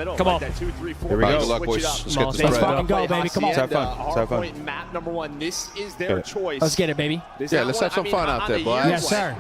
middle. Come on. That 2, 3, 4. Here we go. Good luck, boys. Let's get this Let's spread. fucking go, baby. Come on. Let's have fun. Let's have fun. Hardpoint map number 1. This is their choice. Let's get it, baby. Yeah, let's have some fun out there, boys. Yes, sir.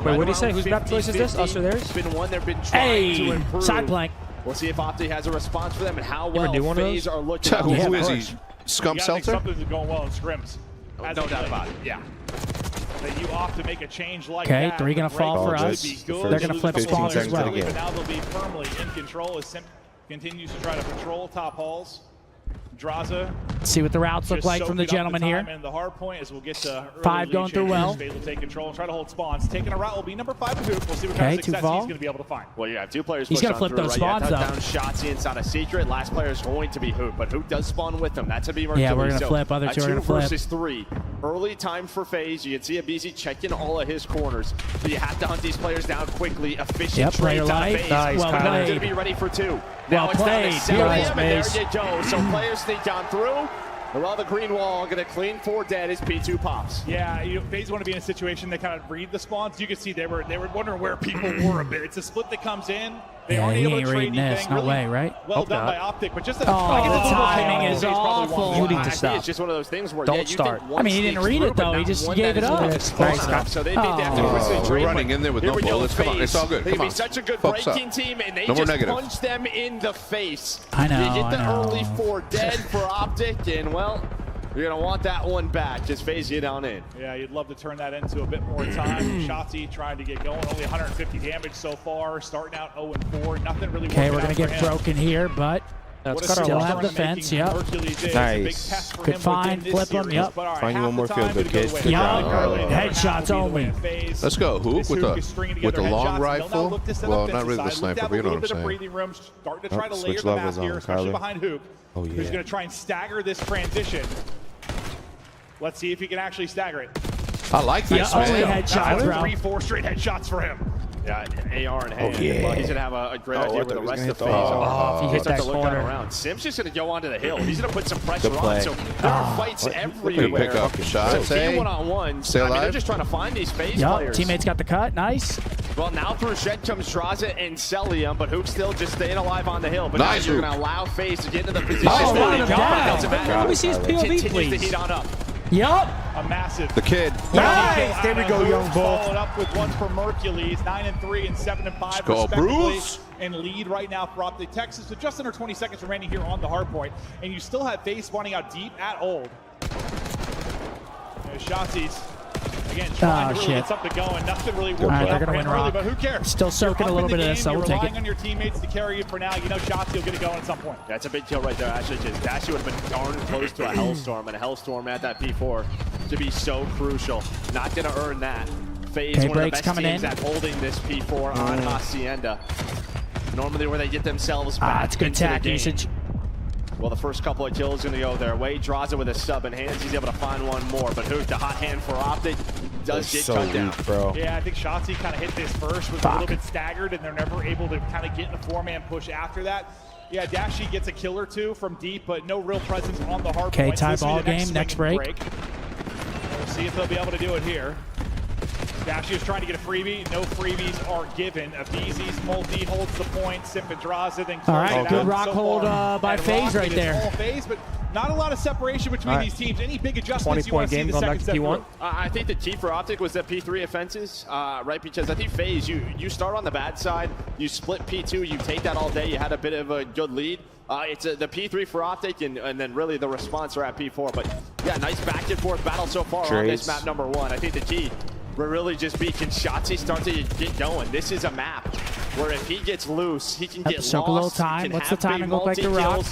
Wait, what did he say? Whose map choice is this? Us or theirs? It's been one they've been trying to improve. Side plank. We'll see if OpTic has a response for them and how well do one of FaZe those? are looking. Who is he? Scump Seltzer? Something's going well in scrims. No doubt about it. Yeah. That you opt to make a change like Okay, that. 3 gonna fall for us. They're gonna flip spawns as well. But now they'll be firmly in control as Simp continues to try to patrol top halls. Draza. See what the routes look like from the gentleman here. And the hard point as we'll get to 5 going through well. FaZe will take control and try to hold spawns. Taking a route will be number 5 of Hoop. We'll see what kind of success he's going to be able to find. Well, you have 2 players. He's going to flip those spawns, though. Down Shotzzy inside a secret. Last player is going to be Hoop, but Hoop does spawn with them. That's a be Yeah, we're going to flip. Other 2 are going to flip. 2 versus 3. Early time for FaZe. You can see a BZ checking all of his corners. So you have to hunt these players down quickly. Efficient trades on FaZe. Nice, well played. Going to be ready for 2. Well played. And there you go. So players sneak on through. Well, the green wall going to clean 4 dead as P2 pops. Yeah, FaZe want to be in a situation they kind of read the spawns. You can see they were wondering where people were a bit. It's a split that comes in. They aren't able to trade anything. No way, right? Well done by OpTic, but just the timing is awful. You need to stop. It's just one of those things where don't start. I mean, he didn't read it though. He just gave it up. So they have to quickly We're running in there with no bullets. Come on, it's all good. They Come can on. be such a good breaking team, and they just punch them in the face. I know. You get the early 4 dead for OpTic, and well, you're going to want that one back. Just FaZe you down in. Yeah, you'd love to turn that into a bit more time. Shotzzy trying to get going. Only 150 damage so far. Starting out 0-4. Nothing really working out for him. Okay, we're going to get broken here, but still have the fence. Yep. Nice. Good find. Flip him. Yep. Find you one more field goal, kid. Yep. Headshots only. Let's go. Hoop with the long rifle. Well, not really the sniper, but you know what I'm saying. Starting to try to layer the map here, especially behind Hoop. Oh, yeah. Who's going to try and stagger this transition. Let's see if he can actually stagger it. I like this, man. Only headshots, bro. 3-4 straight headshots for him. Yeah, AR in hand. yeah. Well, he's going to have a great idea with the rest of FaZe. If he hit that corner. Around. Sim's just going to go onto the hill. He's going to put some pressure on. So there are fights everywhere. Pick up shots. So team one-on-one. Stay alive. They're just trying to find these FaZe players. Teammates got the cut. Nice. Well, now through Shed comes Draza and Celium, but Hoop's still just staying alive on the hill. But nice, now you're going to allow FaZe to get into the position. Let me see his POV, please. To heat on up. Yup. A massive. The kid. Nice. There we go, young bull. Followed up with 1 for Mercules, 9-3 and 7-5 go, respectively. Bruce. And lead right now for OpTic Texas. So just under 20 seconds remaining here on the hard point. And you still have FaZe spawning out deep at Old. Shotzi's again trying to really get something going. Nothing really working out for him early, but who cares? Still soaking a little bit of this, so we'll take it. You're relying on your teammates to carry you for now. You know Shotzi will get it going at some point. That's a big kill right there. Actually, Dashy would have been darn close to a Hellstorm, and a Hellstorm at that P4 to be so crucial. Not going to earn that. FaZe, one of the best teams at holding this P4 on Hacienda. Normally where they get themselves back it's good tag usage. Well, the first couple of kills going to go their way. Draws it with a sub in hands. He's able to find one more. But Hoop, the hot hand for OpTic, does get cut down. Bro. Yeah, I think Shotzzy kind of hit this first, was a little bit staggered, and they're never able to kind of get in a 4-man push after that. Yeah, Dashy gets a kill or 2 from deep, but no real presence on the hard point. Okay, tie ball game, next break. We'll see if they'll be able to do it here. Dashy is trying to get a freebie. No freebies are given. FaZe's multi holds the point. Simp and Draza then all right, good rock hold by FaZe right there. All FaZe, but not a lot of separation between these teams. Any big adjustments you want to see the second step through? I think the key for OpTic was the P3 offenses, right? Because I think FaZe, you start on the bad side, you split P2, you take that all day, you had a bit of a good lead. It's the P3 for OpTic, and then really the response are at P4. But yeah, nice back and forth battle so far on this map number 1. I think the key will really just be, can Shotzzy start to get going? This is a map where if he gets loose, he can get lost. Soak a little time. What's the timing look like to rock?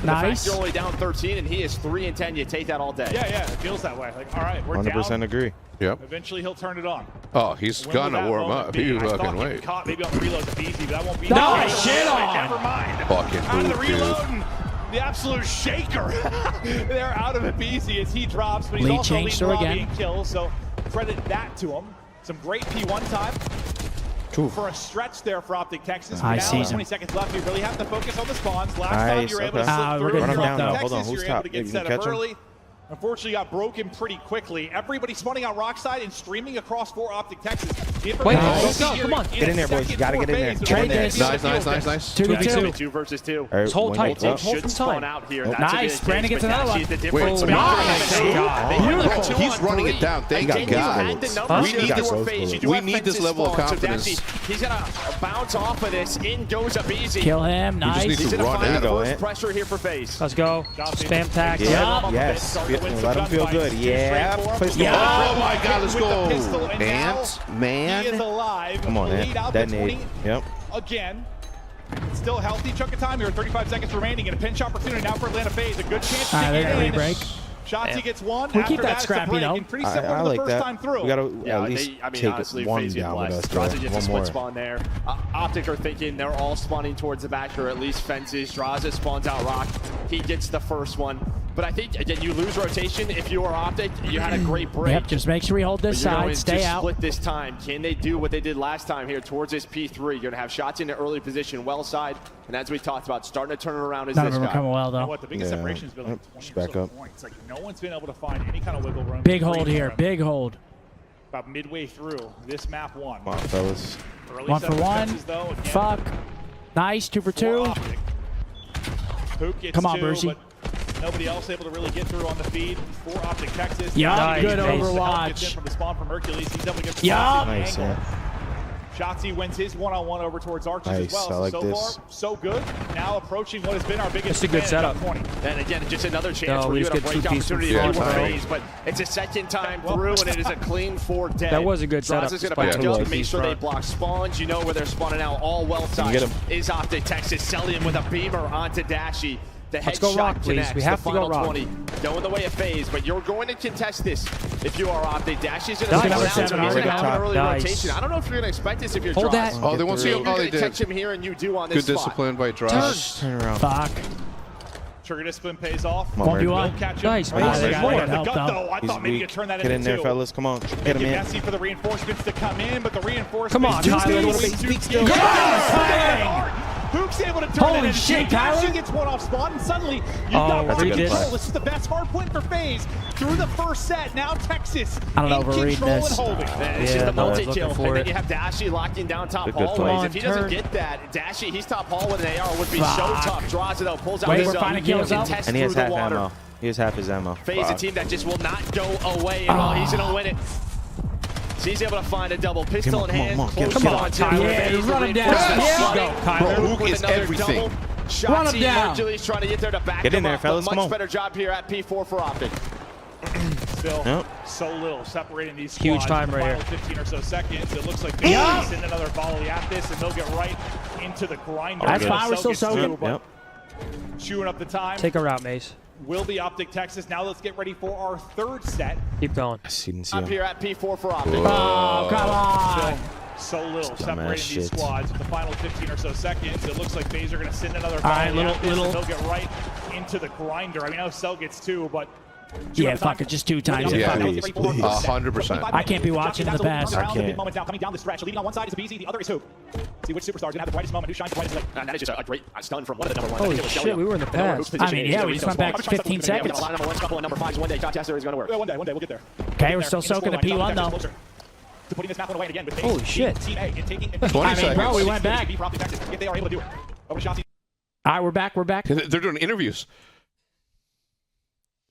Nice. You're only down 13, and he is 3 and 10. You take that all day. Yeah, it feels that way. Like, all right, we're 100% down. agree. Yep. Eventually, he'll turn it on. Oh, he's gonna warm up. He fucking wait. Caught maybe on the reload to BZ, but that won't be. Nice shit on. Never mind. Fucking out of the reload. Dude. The absolute shaker. They're out of it BZ as he drops, but he's lead also changed leading again. and kills. So credit that to him. Some great P1 time. For a stretch there for OpTic Texas. Now 20 seconds left. You really have to focus on the spawns. Last time you were able to slip through. We're down now. Texas, Hold on, who's you're able top? to get You set can up catch him? early. Unfortunately, got broken pretty quickly. Everybody spawning out Rockside and streaming across for OpTic Texas. Wait, Nice. let's go. Come on. Get in there, boys. You gotta get in there. Trade this. Nice. 2v2. 2 versus 2. Right, Hold one tight. hit. Hold Should some spawn time. out here. Oh. That's Nice. a good Brandon case, gets but another Dashi's one. the Wait, difference. so Nice. Beautiful. He's running it down. Thank Again, you, you had God. the numbers We here need to this. our face. You do We have need this fences level of spawn, so confidence. Dashi, he's gonna bounce off of this. In goes up easy. Kill him. just Nice. need He's to gonna run find at the him. first pressure here for FaZe. Let's go. Spam tax. Yeah. Yes. Let him feel good. Yeah. Oh my God, let's go. Ant, Man. He is alive. Come on, Lead Ant. out the Detonate. 20 Yep. again. It's still a healthy chunk of time here. 35 seconds remaining and a pinch opportunity now for Atlanta FaZe. A good chance to All right, get they're gonna in. re-break. Shotzzy gets one. We After keep that it's a scrappy, break, though. and pretty similar I to the like first that. time through. We gotta Yeah, at least I mean, take honestly, one FaZe down with us. Draza just a One split more. spawn there. OpTic are thinking they're all spawning towards the back, or at least fences. Draza spawns out rock. He gets the first one. But I think, again, you lose rotation. If you are OpTic, you had a great break. Yep, just make sure we hold this But you're going side. Stay to out. split this time. Can they do what they did last time here towards this P3? You're going to have shots in the early position, well side. And as we talked about, starting to turn it around is None of this them are guy. coming well, You know though. what? The biggest Yeah. separation has been like 20 Just or back so up. points. Like, no one's been able to find any kind of wiggle room. Big Free hold here. room. Big hold. About midway through this map one. Come on, fellas. Early 1 for set of 1. defenses, though, again, Fuck. Nice. 2 for for 2. OpTic. Pook gets Come on, 2, Brucey. but nobody else able to really get through on the feed for OpTic Texas. Yeah, Nice. good Gets in overwatch. from the spawn from Hercules. He's able to get the Yeah. Nice, angle. yeah. Shotzzy wins his one-on-one over towards Archers Nice, as well. I like so this. far, so good. Now approaching what has been our biggest That's a good advantage setup. up 20. And again, just another chance No, where we you just had a get break 2 pieces opportunity from if you were front. FaZe, but it's a second time Well, through, and it is a clean 4 dead. That was a good setup, Draza's going to despite back two up, lows. make sure they Front. block spawns. You know where they're spawning out, all well side. get him. Is OpTic Texas selling with a beamer onto Dashi. The Let's go headshot rock, please. connects. We have the to go final rock. 20 going the way of FaZe, but you're going to contest this if you are OpTic. Dashi's going Nice. to Number sit down, so 7 he's going to already. have an early Nice. rotation. I don't know if you're going to expect this if you're Hold Draza. that. Oh, they won't see You're him. Oh, going they to catch did. him here, and you do on this Good spot. discipline by Josh. Turn around. Fuck. Trigger discipline pays off. Come on, Won't be Murray. one. Will catch him. Nice, Oh, man. they Got got it. the Help, gut, though. though. I He's thought maybe you weak. could turn that Get in into there, 2. fellas. Come on. Get Make him it in. messy for the reinforcements to come in, but the reinforcements Come on, do Tyler. speak still. Yes! Hook's able to turn Holy it into shit, two. Tyler. She gets one off spawn, and suddenly you've Oh, got that's one a good control. play. This is the best hard point for FaZe through the first set. Now Texas I don't know in if we're reading control this. and holding. And it's Yeah, just the no, I was multi-kill, looking for and then it. you have Dashi locking down top Good play. hallways. If he doesn't Turn. get that, Dashi, he's top hall with an AR, would be so Fuck. tough. Draws it out, pulls out Wait, his we're own, finding kills out. contests And he has through half the water. ammo. He has half his ammo. FaZe, a Fuck. team that just will not go away at all. He's going to win it. So he's able to find a double pistol in Come on, hand. come on, Close come on, on, Tyler. Yeah, FaZe, run him down. reinforcements Yeah. flooding. Go, Bro, Rook Hook with is another everything. double. Run him Shotzzy, down. Hercules trying to get there to back Get him in there, up, fellas, but come much on. better job here at P4 for OpTic. Still Yep. so little separating these squads. Huge time in the right final here. 15 or so seconds. It looks like they're going to send another volley at this, and they'll get right into the grinder. That's good. fine. We're still gets soaking. two, but Yep. chewing up the time. Take a route, Mace. Will be OpTic Texas. Now let's get ready for our third set. Keep going. I didn't see Up him. here at P4 for OpTic. Oh, come on. So little Dumbass separating these shit. squads with the final 15 or so seconds. It looks like FaZe are going to send another volley right, little- at this, little- and they'll get right into the grinder. I mean, I know Cell gets 2, but Yeah, fuck it. Just 2 times. Yeah, Fuck it. please, please. 100%. I can't be watching the pass. I can't. Big moments now coming down the stretch. Leading on one side is BZ, the other is Hoop. See which superstar is going to have the brightest moment, who shines brightest late. And that is just a great stun from one of the number one. Holy I think it was shit, Shelly. we were in the The number past. who's I mean, yeah, we just went back 15 seconds. A lot of number ones, couple of number fives. One day, Top Tester is going to work. Yeah, one day we'll get there. Okay, we're still soaking the P1 though. To putting this map one away again with FaZe. Holy shit. Team A and taking 20 I mean, bro, we seconds. went back. if they are able to do it. Over to Shotzzy. All right, we're back. We're back. They're doing interviews.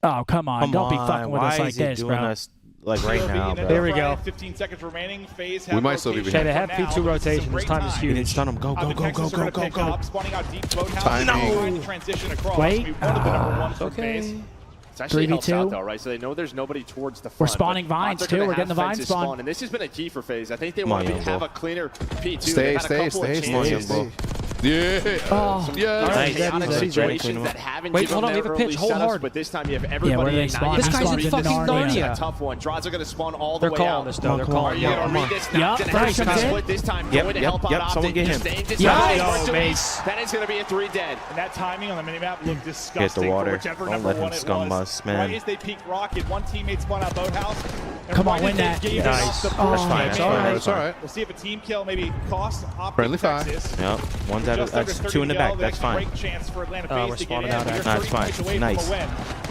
Oh, come on. Come Don't be on. fucking with Why us like is it this, doing bro. us like right now, bro? There we go. 15 seconds remaining. FaZe We might still be rotation Shay, they have for now, P2 but this is a rotation. This great time is He didn't huge. stun him. Go, go, OpTic go, Texas go, are go, gonna go, pick go. up, spawning out deep boathouse. Timing. Trying to transition across. Wait. We wanted the number one for Okay. FaZe. It's actually helps 3v2. out though, right? So they know there's nobody towards the front. We're spawning but vines, they're too. gonna We're getting have the vine fences spawn. And this has been a key for FaZe. I think they Come want on, to young have bull. a cleaner P2. Stay, They've had a stay, couple of stay, stay, chances. stay. Yeah. Oh. Yeah. These are Nice. chaotic Nice. situations Nice. that haven't Wait, given hold on, them we have a their pitch. early Hold setups, hard. but this time you have Yeah, where everybody they in. spawn? Now you This have guy's to in read fucking this. Narnia. It's a tough one. Draws are going to spawn all the They're way calling out. this, though. They're Come on, calling Are you come going on, to come read on. this? Yup, Not going to Bryce have comes to in. split this time. Yep, Going to yep, help yep. out Someone OpTic. get Just him. staying this Yeah. time. Yo, Virtually. Mace. That is going to be a 3 dead. And that timing on the minimap looked disgusting. Get the water. For whichever Don't number let him one it scum was. us, man. Right as they peaked rocket, one teammate spun out boathouse. And Come on, right win as they that. gave Nice. us the Oh, first fine, game, that's maybe fine, It's all right. We'll see if a team kill maybe costs OpTic Friendly fire. Texas. Yep. One One's out of, two in the back. That's fine. We're spawning out. That's fine. Nice.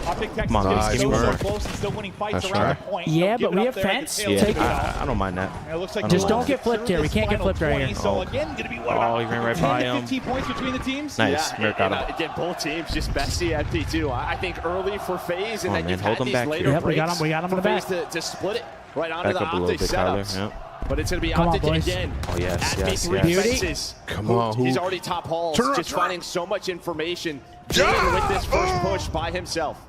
Come on, Nice work. Yeah, but we have fence. Yeah, Take it. I don't mind that. Just don't get flipped here. We can't get flipped right here. Oh, he ran right by him. 15 points between the teams. Nice. Yeah, Got him. again, both teams just bestie at P2. I think early for FaZe, and then you've hold had him these back later here. Yep, we breaks got him. We got him in for the back. FaZe to split it right onto Back the up a little OpTic bit, Tyler. setups. Yep. But it's going to be Come on, OpTic boys. again. Oh, yes, At yes, P3 yes. fences. Come on, He's already top halls, just finding so much information. Jane with this first push by himself.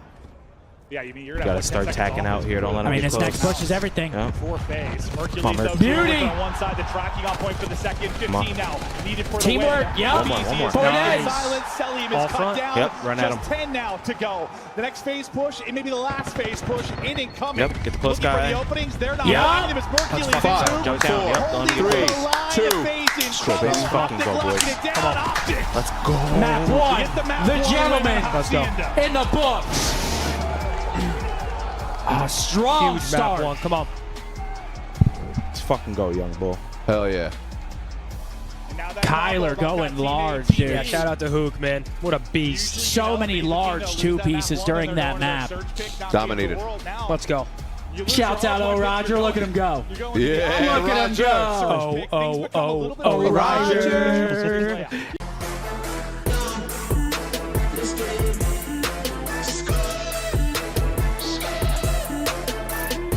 Yeah, you mean you're You gotta start tacking out here. Don't let him I mean, get this close. next push is everything. Yeah. For FaZe. Mercury's Come on, though, Beauty. on one side, the tracking on point for the second. 15 now. Needed for the Teamwork, win. yeah. One more. Nice. Silence. Selim All is cut front. down. Yep, run at Just him. 10 now to go. The next phase push, and maybe the last phase push, in and coming. Yep, get the close Looking for guy. the openings. They're not Yeah. finding them. It's Mercury. That's fine. Jump down. Yep, don't Holding need for to the go. line. 2. FaZe in Let's trouble. fucking go, OpTic boys. locking it down. OpTic. Let's go. Map one, Get the map the one gentleman win. Let's go. Hacienda. in the books. A strong Huge start. map one. Come on. Let's fucking go, young bull. Hell yeah. And now that Kyler combo going got large, teammates. dude. Yeah, shout out to Hook, man. What a beast. So many large two pieces during that map. Dominated. Let's go. Shouts out, oh Roger. Look at him go. Yeah, Look at him go. Oh, Roger.